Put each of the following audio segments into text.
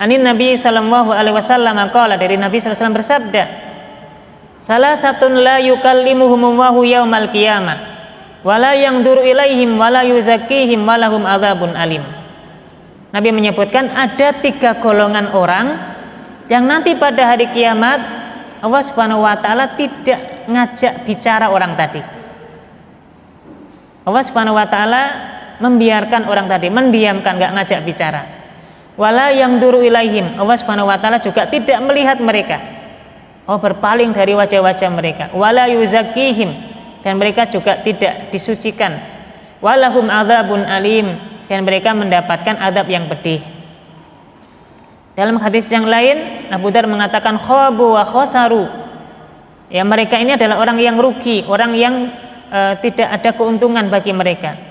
Anin Nabi sallallahu alaihi wasallam qala, dari Nabi sallallahu alaihi wasallam bersabda, salasatun la yukallimuhumullahu yaumal qiyamah wala yanzuru ilaihim wala yuzakkihim walahum adzabun alim. Nabi menyebutkan ada 3 golongan orang yang nanti pada hari kiamat Allah Subhanahu wa taala tidak ngajak bicara orang tadi. Allah Subhanahu wa taala membiarkan orang tadi, mendiamkan, enggak ngajak bicara. Wala yanzuru ilaihim, Allah Subhanahu wa taala juga tidak melihat mereka. Oh, berpaling dari wajah-wajah mereka. Wala yuzakkihim, dan mereka juga tidak disucikan. Walahum adzabun alim, dan mereka mendapatkan azab yang pedih. Dalam hadis yang lain, Abu Dzar mengatakan khabu wa khasaru. Ya, mereka ini adalah orang yang rugi, orang yang tidak ada keuntungan bagi mereka.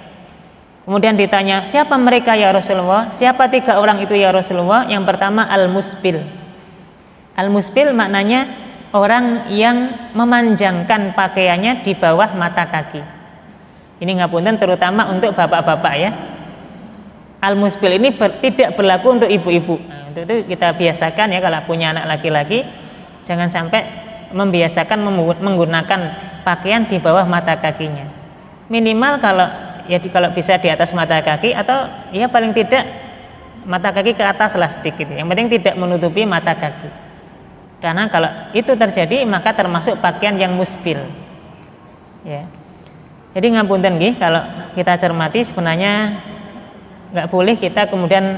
Kemudian ditanya, siapa mereka ya Rasulullah? Siapa 3 orang itu ya Rasulullah? Yang pertama al-musbil. Al-musbil maknanya orang yang memanjangkan pakaiannya di bawah mata kaki. Ini ngapunten terutama untuk bapak-bapak ya. Al-musbil ini tidak berlaku untuk ibu-ibu. Nah, untuk itu kita biasakan ya, kalau punya anak laki-laki jangan sampai membiasakan menggunakan pakaian di bawah mata kakinya. Minimal kalau bisa di atas mata kaki, atau ya paling tidak mata kaki ke atas lah sedikit. Yang penting tidak menutupi mata kaki. Karena kalau itu terjadi maka termasuk pakaian yang musbil. Ya. Jadi ngapunten nggih, kalau kita cermati sebenarnya nggak boleh kita kemudian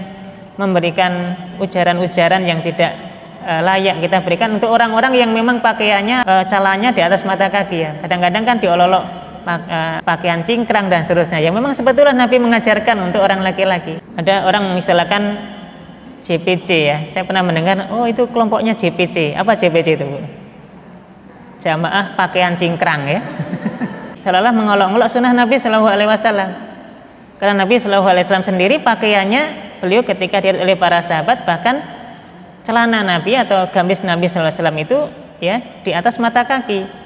memberikan ujaran-ujaran yang tidak layak kita berikan untuk orang-orang yang memang pakaiannya calanya di atas mata kaki ya. Kadang-kadang kan diolok pakaian cingkrang dan seterusnya. Yang memang sebetulnya Nabi mengajarkan untuk orang laki-laki. Ada orang mengistilahkan JPC ya. Saya pernah mendengar, oh itu kelompoknya JPC. Apa JPC itu, Bu? Jamaah pakaian cingkrang ya. Seolah-olah mengolok-olok sunnah Nabi Shallallahu Alaihi Wasallam. Karena Nabi Shallallahu Alaihi Wasallam sendiri pakaiannya, beliau ketika dilihat oleh para sahabat, bahkan celana Nabi atau gamis Nabi Shallallahu Alaihi Wasallam itu ya di atas mata kaki.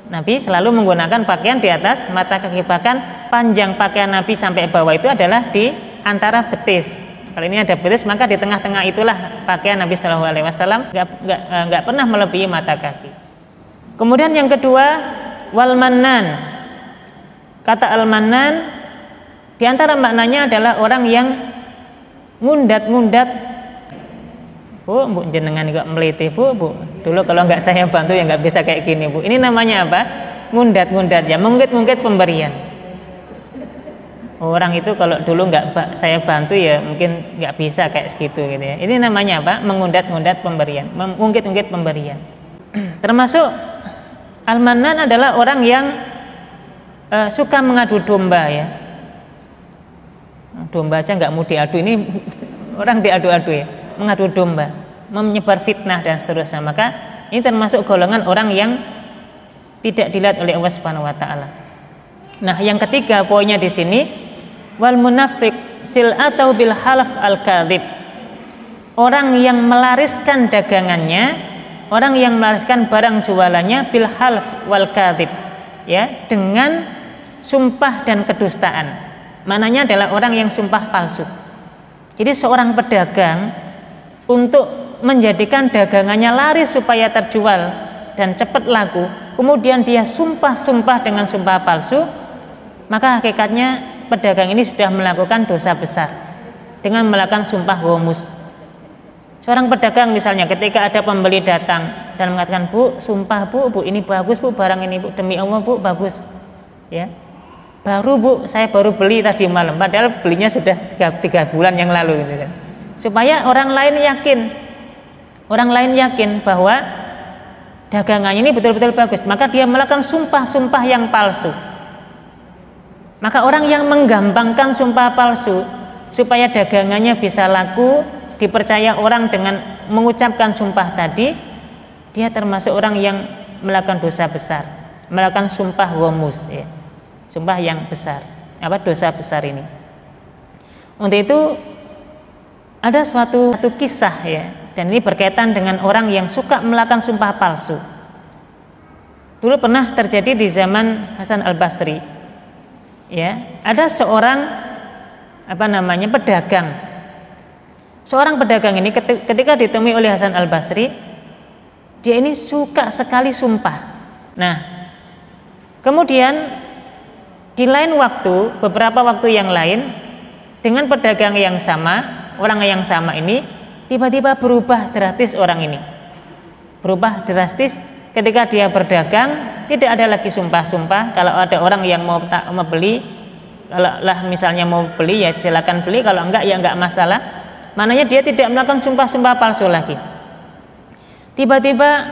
Nabi selalu menggunakan pakaian di atas mata kaki, bahkan panjang pakaian Nabi sampai bawah itu adalah di antara betis. Kalau ini ada betis, maka di tengah-tengah itulah pakaian Nabi Shallallahu Alaihi Wasallam, nggak pernah melebihi mata kaki. Kemudian yang kedua, wal mannan. Kata al-mannan di antara maknanya adalah orang yang ngundat-ngundat. Bu jenengan juga meliti, Bu. Dulu kalau nggak saya bantu ya nggak bisa kayak gini, Bu. Ini namanya apa? Ngundat-ngundat ya, mungkit-mungkit pemberian. Orang itu kalau dulu nggak saya bantu ya mungkin nggak bisa kayak segitu gitu ya. Ini namanya apa? Mengundat-ngundat pemberian, mengungkit-ungkit pemberian. Termasuk al-mannan adalah orang yang suka mengadu domba ya. Domba aja nggak mau diadu, ini orang diadu-adu ya, mengadu domba, menyebar fitnah dan seterusnya. Maka ini termasuk golongan orang yang tidak dilihat oleh Allah Subhanahu wa taala. Nah, yang ketiga poinnya di sini, wal munafiq sil'atau bil halaf al-kadzib. Orang yang melariskan dagangannya, orang yang melariskan barang jualannya bil halaf wal kadzib, ya, dengan sumpah dan kedustaan. Mananya adalah orang yang sumpah palsu. Jadi seorang pedagang untuk menjadikan dagangannya laris supaya terjual dan cepat laku, kemudian dia sumpah-sumpah dengan sumpah palsu, maka hakikatnya pedagang ini sudah melakukan dosa besar dengan melakukan sumpah ghamus. Seorang pedagang misalnya ketika ada pembeli datang dan mengatakan, Bu, sumpah Bu, ini bagus Bu, barang ini Bu, demi Allah Bu, bagus ya. Baru Bu, saya baru beli tadi malam, padahal belinya sudah 3 bulan yang lalu gitu kan. Supaya orang lain yakin bahwa dagangannya ini betul-betul bagus, maka dia melakukan sumpah-sumpah yang palsu. Maka orang yang menggampangkan sumpah palsu supaya dagangannya bisa laku, dipercaya orang dengan mengucapkan sumpah tadi, dia termasuk orang yang melakukan dosa besar, melakukan sumpah ghamus ya. Sumpah yang besar, dosa besar ini. Untuk itu ada suatu kisah ya, dan ini berkaitan dengan orang yang suka melakukan sumpah palsu. Dulu pernah terjadi di zaman Hasan al-Basri. Ya, ada seorang pedagang Seorang pedagang ini ketika ditemui oleh Hasan Al-Basri, dia ini suka sekali sumpah. Nah, kemudian di lain waktu, beberapa waktu yang lain, dengan pedagang yang sama, orang yang sama ini tiba-tiba berubah drastis orang ini. Berubah drastis ketika dia berdagang, tidak ada lagi sumpah-sumpah. Kalau ada orang yang mau beli, kalau lah misalnya mau beli ya silakan beli, kalau enggak ya enggak masalah. Maknanya dia tidak melakukan sumpah-sumpah palsu lagi. Tiba-tiba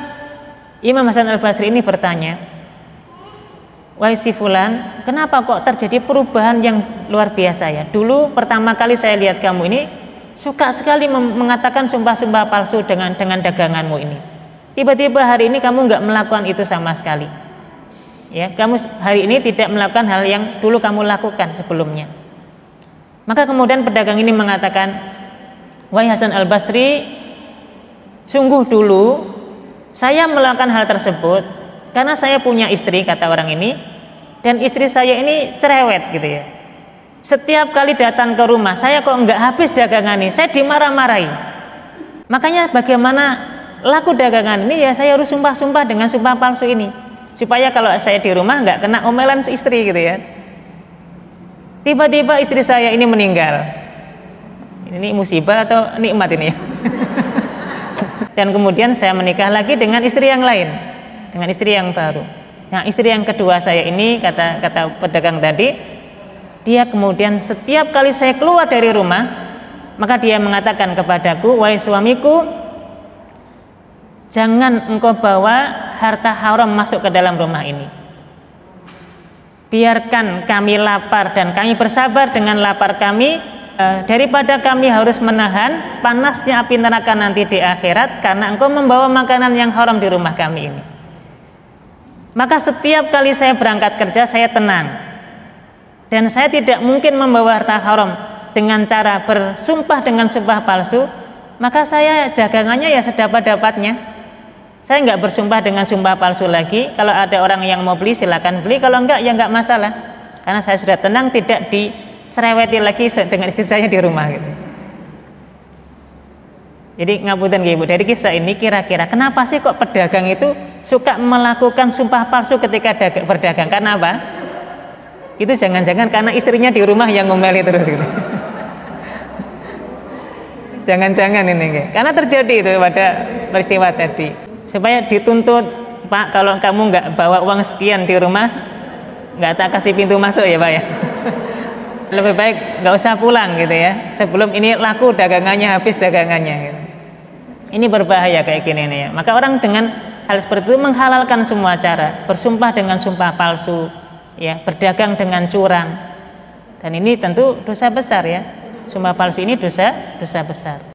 Imam Hasan Al-Basri ini bertanya, wahai si fulan, kenapa kok terjadi perubahan yang luar biasa ya? Dulu pertama kali saya lihat kamu ini suka sekali mengatakan sumpah-sumpah palsu dengan daganganmu ini. Tiba-tiba hari ini kamu enggak melakukan itu sama sekali. Ya, kamu hari ini tidak melakukan hal yang dulu kamu lakukan sebelumnya. Maka kemudian pedagang ini mengatakan, wahai Hasan Al-Basri, sungguh dulu saya melakukan hal tersebut karena saya punya istri, kata orang ini, dan istri saya ini cerewet gitu ya. Setiap kali datang ke rumah saya kok enggak habis dagangan ini, saya dimarah-marahi. Makanya bagaimana laku dagangan ini ya saya harus sumpah-sumpah dengan sumpah palsu ini, supaya kalau saya di rumah enggak kena omelan istri gitu ya. Tiba-tiba istri saya ini meninggal. Ini musibah atau nikmat ini ya? Dan kemudian saya menikah lagi dengan istri yang lain, dengan istri yang baru. Nah, istri yang kedua saya ini, kata pedagang tadi, dia kemudian setiap kali saya keluar dari rumah, maka dia mengatakan kepadaku, wahai suamiku, jangan engkau bawa harta haram masuk ke dalam rumah ini. Biarkan kami lapar dan kami bersabar dengan lapar kami, daripada kami harus menahan panasnya api neraka nanti di akhirat karena engkau membawa makanan yang haram di rumah kami ini. Maka setiap kali saya berangkat kerja saya tenang, dan saya tidak mungkin membawa harta haram dengan cara bersumpah dengan sumpah palsu. Maka saya dagangannya ya sedapat-dapatnya. Saya nggak bersumpah dengan sumpah palsu lagi. Kalau ada orang yang mau beli silakan beli, kalau enggak ya enggak masalah, karena saya sudah tenang, tidak dicereweti lagi dengan istri saya di rumah gitu. Jadi ngapunten nggih Ibu, dari kisah ini kira-kira kenapa sih kok pedagang itu suka melakukan sumpah palsu ketika berdagang? Karena apa? Itu jangan-jangan karena istrinya di rumah yang ngomeli terus gitu. Jangan-jangan ini nggih. Karena terjadi itu pada peristiwa tadi. Supaya dituntut, Pak, kalau kamu nggak bawa uang sekian di rumah, nggak tak kasih pintu masuk ya Pak ya. Lebih baik nggak usah pulang gitu ya, sebelum ini laku dagangannya, habis dagangannya gitu. Ini berbahaya kayak gini nih ya. Maka orang dengan hal seperti itu menghalalkan semua cara, bersumpah dengan sumpah palsu ya, berdagang dengan curang, dan ini tentu dosa besar ya. Sumpah palsu ini dosa besar.